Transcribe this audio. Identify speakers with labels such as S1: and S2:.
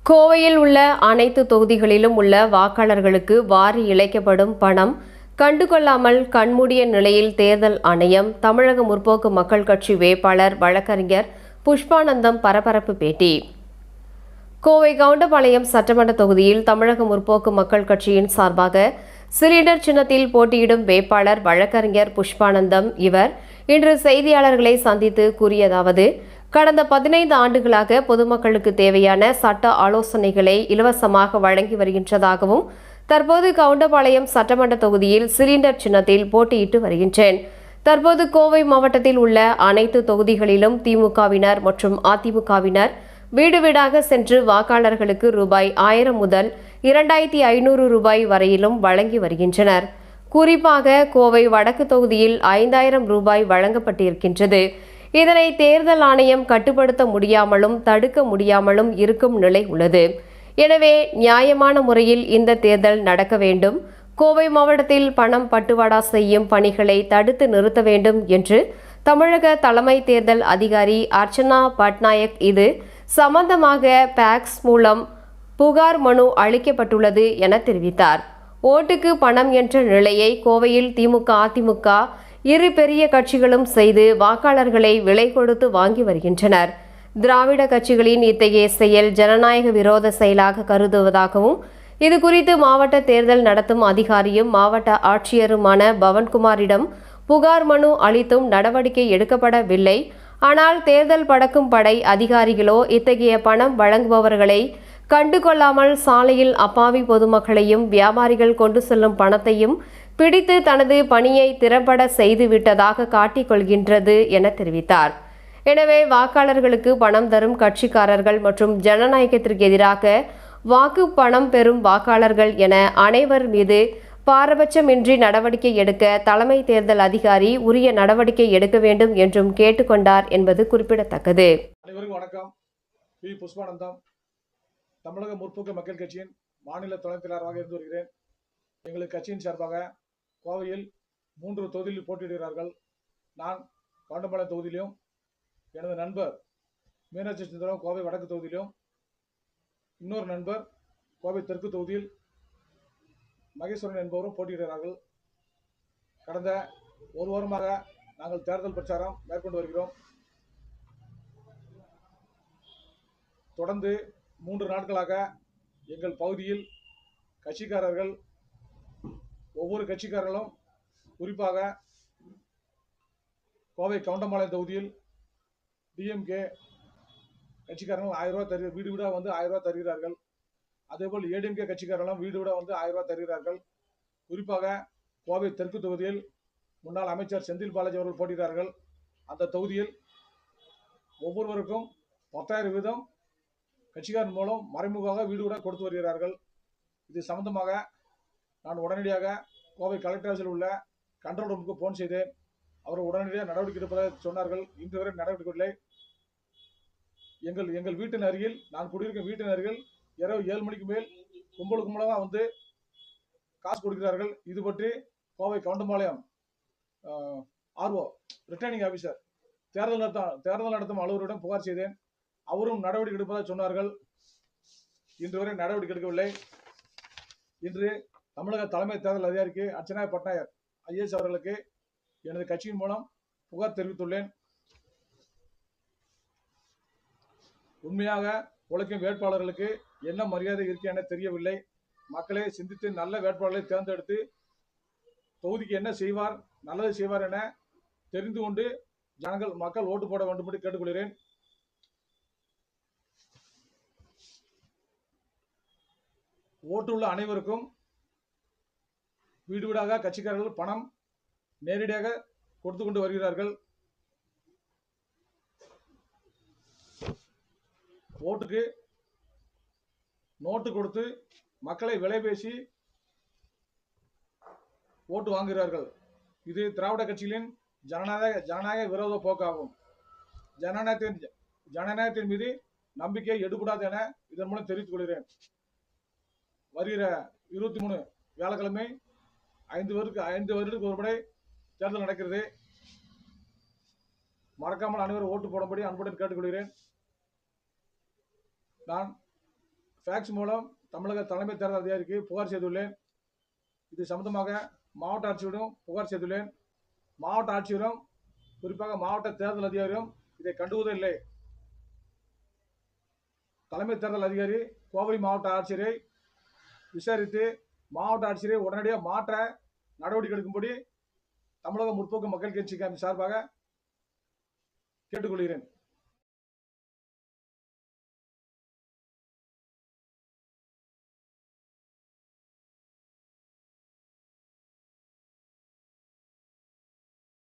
S1: கோவையில் உள்ள அனைத்து தொகுதிகளிலும் உள்ள வாக்காளர்களுக்கு வாரி இழைக்கப்படும் பணம் கண்டுகொள்ளாமல் கண்மூடிய நிலையில் தேர்தல் ஆணையம் தமிழக முற்போக்கு மக்கள் கட்சி வேட்பாளர் வழக்கறிஞர் புஷ்பானந்தம் பரபரப்பு பேட்டி. கோவை கவுண்டபாளையம் சட்டமன்ற தொகுதியில் தமிழக முற்போக்கு மக்கள் கட்சியின் சார்பாக சிலிண்டர் சின்னத்தில் போட்டியிடும் வேட்பாளர் வழக்கறிஞர் புஷ்பானந்தம் இன்று செய்தியாளர்களை சந்தித்து கூறியதாவது: கடந்த 15 ஆண்டுகளாக பொதுமக்களுக்கு தேவையான சட்ட ஆலோசனைகளை இலவசமாக வழங்கி வருகின்றதாகவும், தற்போது கவுண்டபாளையம் சட்டமன்ற தொகுதியில் சிலிண்டர் சின்னத்தில் போட்டியிட்டு வருகின்றேன். தற்போது கோவை மாவட்டத்தில் உள்ள அனைத்து தொகுதிகளிலும் திமுகவினர் மற்றும் அதிமுகவினர் வீடு வீடாக சென்று வாக்காளர்களுக்கு ரூபாய் 1000 முதல் 2500 ரூபாய் வரையிலும் வழங்கி வருகின்றனர். குறிப்பாக கோவை வடக்கு தொகுதியில் 5000 ரூபாய் வழங்கப்பட்டிருக்கின்றது. இதனை தேர்தல் ஆணையம் கட்டுப்படுத்த முடியாமலும் தடுக்க முடியாமலும் இருக்கும் நிலை உள்ளது. எனவே நியாயமான முறையில் இந்த தேர்தல் நடக்க வேண்டும். கோவை மாவட்டத்தில் பணம் பட்டுவாடா செய்யும் பணிகளை தடுத்து நிறுத்த வேண்டும் என்று தமிழக தலைமை தேர்தல் அதிகாரி அர்ச்சனா பட்நாயக் இது சம்பந்தமாக பேக்ஸ் மூலம் புகார் மனு அளிக்கப்பட்டுள்ளது என தெரிவித்தார். ஓட்டுக்கு பணம் என்ற நிலையை கோவையில் திமுக அதிமுக இரு பெரிய கட்சிகளும் செய்து வாக்காளர்களை விலை கொடுத்து வாங்கி வருகின்றனர். திராவிட கட்சிகளின் இத்தகைய செயல் ஜனநாயக விரோத செயலாக கருதுவதாகவும், இதுகுறித்து மாவட்ட தேர்தல் நடத்தும் அதிகாரியும் மாவட்ட ஆட்சியருமான பவன்குமாரிடம் புகார் மனு அளித்தும் நடவடிக்கை எடுக்கப்படவில்லை. ஆனால் தேர்தல் பறக்கும் படை அதிகாரிகளோ இத்தகைய பணம் வழங்குபவர்களை கண்டுகொள்ளாமல் சாலையில் அப்பாவி பொதுமக்களையும் வியாபாரிகள் கொண்டு செல்லும் பணத்தையும் பிடித்து தனது பணியை திறம்பட செய்துவிட்டதாக காட்டிக்கொள்கின்றது என தெரிவித்தார். எனவே வாக்காளர்களுக்கு பணம் தரும் கட்சிக்காரர்கள் மற்றும் ஜனநாயகத்திற்கு எதிராக வாக்கு பணம் பெறும் வாக்காளர்கள் என அனைவர் மீது பாரபட்சமின்றி நடவடிக்கை எடுக்க தலைமை தேர்தல் அதிகாரி உரிய நடவடிக்கை எடுக்க வேண்டும் என்றும் கேட்டுக்கொண்டார் என்பது குறிப்பிடத்தக்கது.
S2: அனைவருக்கும் வணக்கம். பி. புஷ்பானந்தம், தமிழக முற்போக்கு மக்கள் கட்சியின் மாநில துணைத் செயலாளராக இருந்து வருகிறேன். எங்களுக்கு கட்சியின் சார்பாக கோவையில் 3 தொகுதியில் போட்டியிடுகிறார்கள். நான் கவுண்டபாளையம் தொகுதியிலும், எனது நண்பர் மீனாட்சி சுந்தரம் கோவை வடக்கு தொகுதியிலும், இன்னொரு நண்பர் கோவை தெற்கு தொகுதியில் மகேஸ்வரன் என்பவரும் போட்டியிடுகிறார்கள். கடந்த ஒரு வாரமாக நாங்கள் தேர்தல் பிரச்சாரம் மேற்கொண்டு வருகிறோம். தொடர்ந்து 3 நாட்களாக எங்கள் பகுதியில் கட்சிக்காரர்கள், ஒவ்வொரு கட்சிக்காரர்களும், குறிப்பாக கோவை கவுண்டபாளையம் தொகுதியில் டிஎம்கே கட்சிக்காரர்கள் 1000 ரூபாய் வீடு வீடாக வந்து 1000 ரூபாய் தருகிறார்கள். அதேபோல் ஏடிஎம்கே கட்சிக்காரர்களும் வீடு வீடாக வந்து 1000 ரூபாய் தருகிறார்கள். குறிப்பாக கோவை தெற்கு தொகுதியில் முன்னாள் அமைச்சர் செந்தில் பாலாஜி அவர்கள் போட்டியிட்டார்கள். அந்த தொகுதியில் ஒவ்வொருவருக்கும் 10,000 வீதம் கட்சிக்காரன் மூலம் மறைமுகமாக வீடு வீடாக கொடுத்து வருகிறார்கள். இது சம்பந்தமாக நான் உடனடியாக கோவை கலெக்டர் ஆஃபீஸில் உள்ள கண்ட்ரோல் ரூமுக்கு போன் செய்தேன். அவர் உடனடியாக நடவடிக்கை எடுப்பதாக சொன்னார்கள். இன்று வரை நடவடிக்கை இல்லை. எங்கள் வீட்டின் அருகில், நான் குடியிருக்கும் வீட்டின் அருகில் இரவு 7 மணிக்கு மேல் கும்பலுக்கு மூலமாக வந்து காசு கொடுக்கிறார்கள். இது பற்றி Kovai Goundapalayam RO returning officer தேர்தல் நடத்தும் அலுவலரிடம் புகார் செய்தேன். அவரும் நடவடிக்கை எடுப்பதாக சொன்னார்கள். இன்று வரை நடவடிக்கை எடுக்கவில்லை. இன்று தமிழக தலைமை தேர்தல் அதிகாரிக்கு அர்ச்சனா பட்நாயக் ஐஏஎஸ் அவர்களுக்கு எனது கட்சியின் மூலம் புகார் தெரிவித்துள்ளேன். உண்மையாக உழைக்கும் வேட்பாளர்களுக்கு என்ன மரியாதை இருக்கு என தெரியவில்லை. மக்களே சிந்தித்து நல்ல வேட்பாளர்களை தேர்ந்தெடுத்து தொகுதிக்கு என்ன செய்வார், நல்லது செய்வார் என தெரிந்து கொண்டு மக்கள் ஓட்டு போட வேண்டும் என்று கேட்டுக்கொள்கிறேன். ஓட்டு உள்ள அனைவருக்கும் வீடு வீடாக கட்சிக்காரர்கள் பணம் நேரடியாக கொடுத்து கொண்டு வருகிறார்கள். ஓட்டுக்கு நோட்டு கொடுத்து மக்களை விலை பேசி ஓட்டு வாங்குகிறார்கள். இது திராவிட கட்சிகளின் ஜனநாயக விரோத போக்காகும். ஜனநாயகத்தின் மீது நம்பிக்கை எடுபடாது என இதன் மூலம் தெரிவித்துக் கொள்கிறேன். வருகிற 23 வியாழக்கிழமை 5 வருடத்துக்கு ஒரு முறை தேர்தல் நடக்கிறது. மறக்காமல் அனைவரும் ஓட்டு போடும்படி அன்புடன் கேட்டுக்கொள்கிறேன். நான் ஃபேக்ஸ் மூலம் தமிழக தலைமை தேர்தல் அதிகாரிக்கு புகார் செய்துள்ளேன். இது சம்பந்தமாக மாவட்ட ஆட்சியரிடம் புகார் செய்துள்ளேன். மாவட்ட ஆட்சியரும் குறிப்பாக மாவட்ட தேர்தல் அதிகாரியும் இதை கண்டுவதில்லை. தலைமை தேர்தல் அதிகாரி கோவை மாவட்ட ஆட்சியரை விசாரித்து மாவட்ட ஆட்சியரை உடனடியாக மாற்ற நடவடிக்கை எடுக்கும்படி தமிழக முற்போக்கு மக்கள் கட்சி சார்பாக கேட்டுக்கொள்கிறேன்.